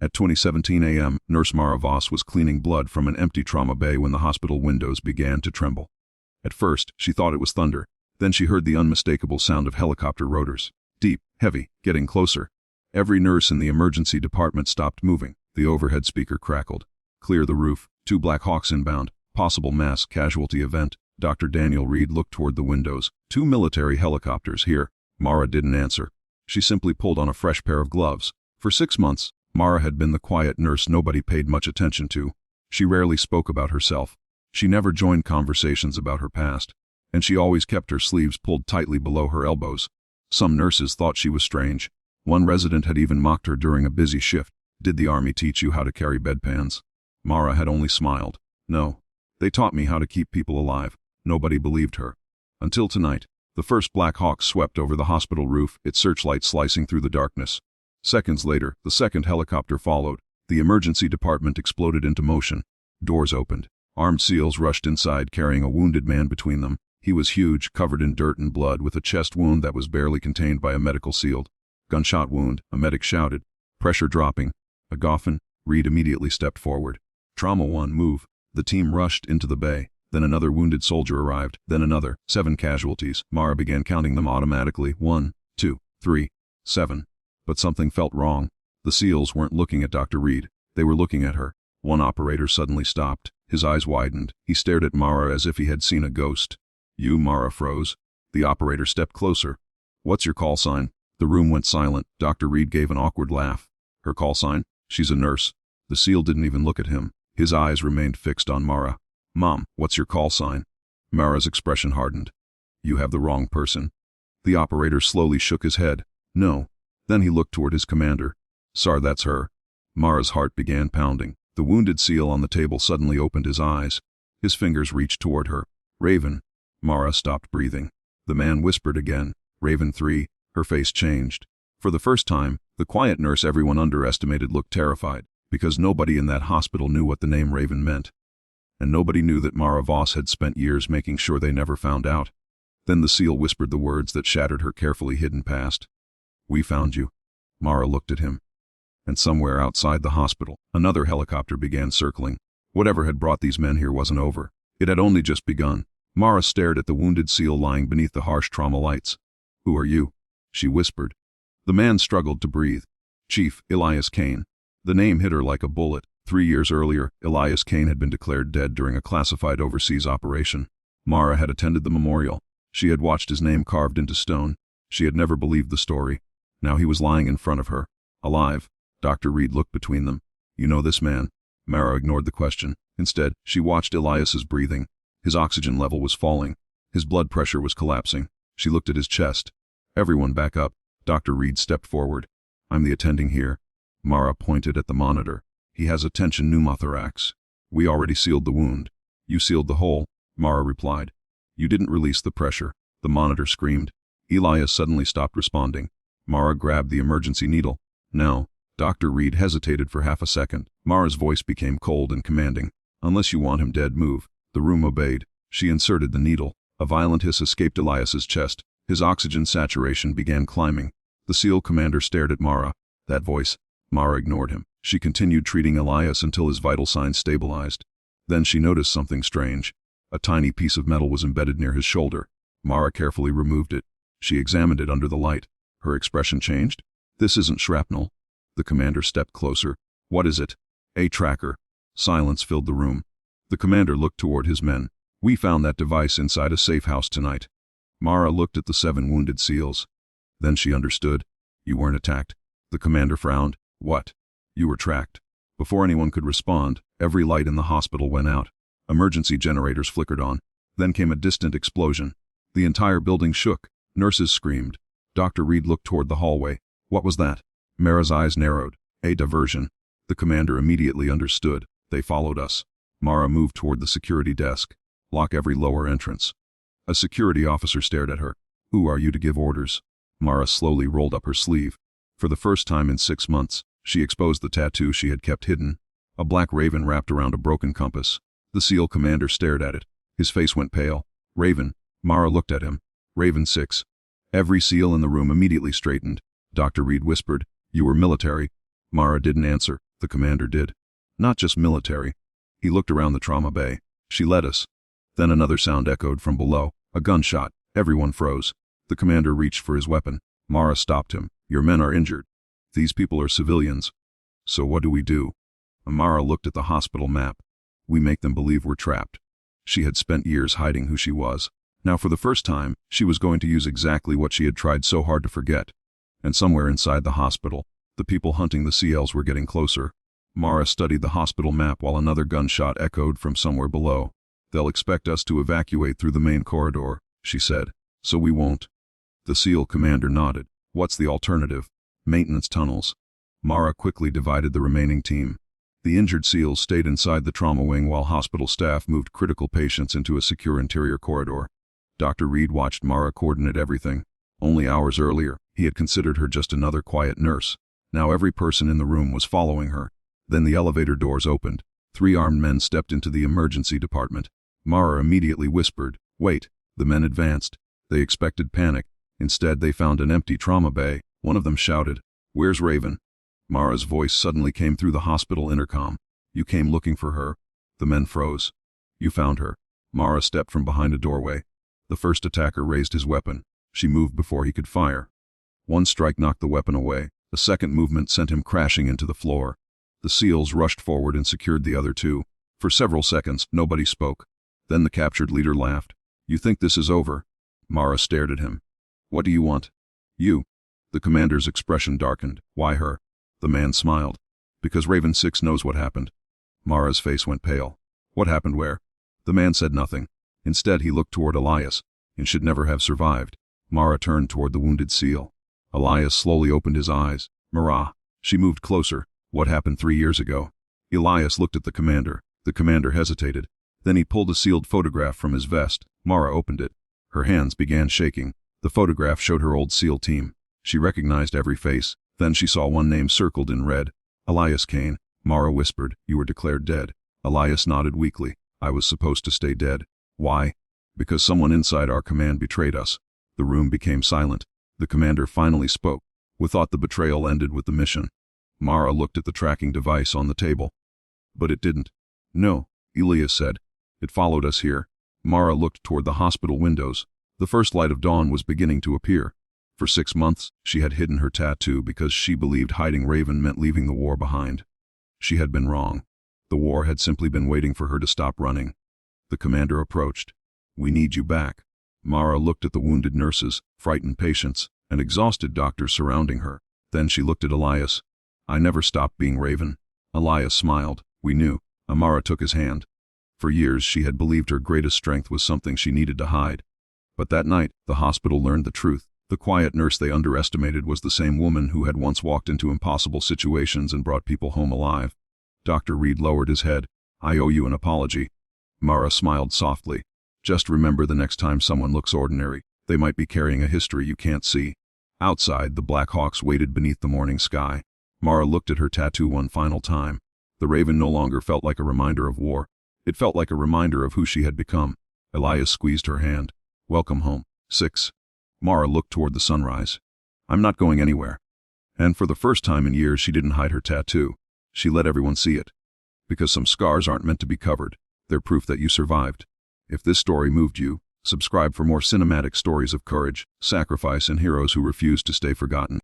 At 20:17 a.m., Nurse Mara Voss was cleaning blood from an empty trauma bay when the hospital windows began to tremble. At first, she thought it was thunder. Then she heard the unmistakable sound of helicopter rotors. Deep, heavy, getting closer. Every nurse in the emergency department stopped moving. The overhead speaker crackled. Clear the roof. 2 Black Hawks inbound. Possible mass casualty event. Dr. Daniel Reed looked toward the windows. 2 military helicopters here. Mara didn't answer. She simply pulled on a fresh pair of gloves. For 6 months, Mara had been the quiet nurse nobody paid much attention to. She rarely spoke about herself. She never joined conversations about her past. And she always kept her sleeves pulled tightly below her elbows. Some nurses thought she was strange. One resident had even mocked her during a busy shift. Did the army teach you how to carry bedpans? Mara had only smiled. No. They taught me how to keep people alive. Nobody believed her. Until tonight. The first Black Hawk swept over the hospital roof, its searchlight slicing through the darkness. Seconds later, the second helicopter followed. The emergency department exploded into motion. Doors opened. Armed SEALs rushed inside carrying a wounded man between them. He was huge, covered in dirt and blood, with a chest wound that was barely contained by a medical shield. Gunshot wound, a medic shouted. Pressure dropping. A Goffin. Reed immediately stepped forward. Trauma 1, move. The team rushed into the bay. Then another wounded soldier arrived. Then another. 7 casualties. Mara began counting them automatically. 1, 2, 3, 7. But something felt wrong. The SEALs weren't looking at Dr. Reed. They were looking at her. One operator suddenly stopped. His eyes widened. He stared at Mara as if he had seen a ghost. You, Mara froze. The operator stepped closer. What's your call sign? The room went silent. Dr. Reed gave an awkward laugh. Her call sign? She's a nurse. The SEAL didn't even look at him. His eyes remained fixed on Mara. Mom, what's your call sign? Mara's expression hardened. You have the wrong person. The operator slowly shook his head. No. Then he looked toward his commander. Sir, that's her. Mara's heart began pounding. The wounded SEAL on the table suddenly opened his eyes. His fingers reached toward her. Raven. Mara stopped breathing. The man whispered again. Raven 3. Her face changed. For the first time, the quiet nurse everyone underestimated looked terrified, because nobody in that hospital knew what the name Raven meant. And nobody knew that Mara Voss had spent years making sure they never found out. Then the SEAL whispered the words that shattered her carefully hidden past. We found you. Mara looked at him. And somewhere outside the hospital, another helicopter began circling. Whatever had brought these men here wasn't over. It had only just begun. Mara stared at the wounded SEAL lying beneath the harsh trauma lights. Who are you? She whispered. The man struggled to breathe. Chief Elias Kane. The name hit her like a bullet. 3 years earlier, Elias Kane had been declared dead during a classified overseas operation. Mara had attended the memorial. She had watched his name carved into stone. She had never believed the story. Now he was lying in front of her. Alive. Dr. Reed looked between them. You know this man? Mara ignored the question. Instead, she watched Elias's breathing. His oxygen level was falling. His blood pressure was collapsing. She looked at his chest. Everyone back up. Dr. Reed stepped forward. I'm the attending here. Mara pointed at the monitor. He has a tension pneumothorax. We already sealed the wound. You sealed the hole, Mara replied. You didn't release the pressure. The monitor screamed. Elias suddenly stopped responding. Mara grabbed the emergency needle. No. Dr. Reed hesitated for half a second. Mara's voice became cold and commanding. Unless you want him dead, move. The room obeyed. She inserted the needle. A violent hiss escaped Elias's chest. His oxygen saturation began climbing. The SEAL commander stared at Mara. That voice. Mara ignored him. She continued treating Elias until his vital signs stabilized. Then she noticed something strange. A tiny piece of metal was embedded near his shoulder. Mara carefully removed it. She examined it under the light. Her expression changed. This isn't shrapnel. The commander stepped closer. What is it? A tracker. Silence filled the room. The commander looked toward his men. We found that device inside a safe house tonight. Mara looked at the 7 wounded SEALs. Then she understood. You weren't attacked. The commander frowned. What? You were tracked. Before anyone could respond, every light in the hospital went out. Emergency generators flickered on. Then came a distant explosion. The entire building shook. Nurses screamed. Dr. Reed looked toward the hallway. What was that? Mara's eyes narrowed. A diversion. The commander immediately understood. They followed us. Mara moved toward the security desk. Lock every lower entrance. A security officer stared at her. Who are you to give orders? Mara slowly rolled up her sleeve. For the first time in 6 months, she exposed the tattoo she had kept hidden. A black raven wrapped around a broken compass. The SEAL commander stared at it. His face went pale. Raven. Mara looked at him. Raven 6. Every SEAL in the room immediately straightened. Dr. Reed whispered, You were military. Mara didn't answer. The commander did. Not just military. He looked around the trauma bay. She led us. Then another sound echoed from below. A gunshot. Everyone froze. The commander reached for his weapon. Mara stopped him. Your men are injured. These people are civilians. So what do we do? Mara looked at the hospital map. We make them believe we're trapped. She had spent years hiding who she was. Now for the first time, she was going to use exactly what she had tried so hard to forget. And somewhere inside the hospital, the people hunting the CLs were getting closer. Mara studied the hospital map while another gunshot echoed from somewhere below. They'll expect us to evacuate through the main corridor, she said. So we won't. The SEAL commander nodded. What's the alternative? Maintenance tunnels. Mara quickly divided the remaining team. The injured SEALs stayed inside the trauma wing while hospital staff moved critical patients into a secure interior corridor. Dr. Reed watched Mara coordinate everything. Only hours earlier, he had considered her just another quiet nurse. Now every person in the room was following her. Then the elevator doors opened. 3 armed men stepped into the emergency department. Mara immediately whispered, "Wait." The men advanced. They expected panic. Instead, they found an empty trauma bay. One of them shouted, "Where's Raven?" Mara's voice suddenly came through the hospital intercom. "You came looking for her." The men froze. "You found her." Mara stepped from behind a doorway. The first attacker raised his weapon. She moved before he could fire. One strike knocked the weapon away. A second movement sent him crashing into the floor. The SEALs rushed forward and secured the other 2. For several seconds, nobody spoke. Then the captured leader laughed. "You think this is over?" Mara stared at him. "What do you want?" "You." The commander's expression darkened. "Why her?" The man smiled. "Because Raven 6 knows what happened." Mara's face went pale. "What happened where?" The man said nothing. Instead, he looked toward Elias. It should never have survived. Mara turned toward the wounded SEAL. Elias slowly opened his eyes. "Mara." She moved closer. "What happened 3 years ago?" Elias looked at the commander. The commander hesitated. Then he pulled a sealed photograph from his vest. Mara opened it. Her hands began shaking. The photograph showed her old SEAL team. She recognized every face. Then she saw one name circled in red. Elias Kane. Mara whispered, "You were declared dead." Elias nodded weakly. "I was supposed to stay dead." "Why?" "Because someone inside our command betrayed us." The room became silent. The commander finally spoke. "We thought the betrayal ended with the mission." Mara looked at the tracking device on the table. "But it didn't." "No," Elias said. "It followed us here." Mara looked toward the hospital windows. The first light of dawn was beginning to appear. For 6 months, she had hidden her tattoo because she believed hiding Raven meant leaving the war behind. She had been wrong. The war had simply been waiting for her to stop running. The commander approached. "We need you back." Mara looked at the wounded nurses, frightened patients, and exhausted doctors surrounding her. Then she looked at Elias. "I never stopped being Raven." Elias smiled. "We knew." Mara took his hand. For years she had believed her greatest strength was something she needed to hide. But that night, the hospital learned the truth. The quiet nurse they underestimated was the same woman who had once walked into impossible situations and brought people home alive. Dr. Reed lowered his head. "I owe you an apology." Mara smiled softly. "Just remember, the next time someone looks ordinary, they might be carrying a history you can't see." Outside, the Black Hawks waited beneath the morning sky. Mara looked at her tattoo one final time. The Raven no longer felt like a reminder of war. It felt like a reminder of who she had become. Elias squeezed her hand. "Welcome home, 6." Mara looked toward the sunrise. "I'm not going anywhere." And for the first time in years, she didn't hide her tattoo. She let everyone see it. Because some scars aren't meant to be covered. They're proof that you survived. If this story moved you, subscribe for more cinematic stories of courage, sacrifice, and heroes who refuse to stay forgotten.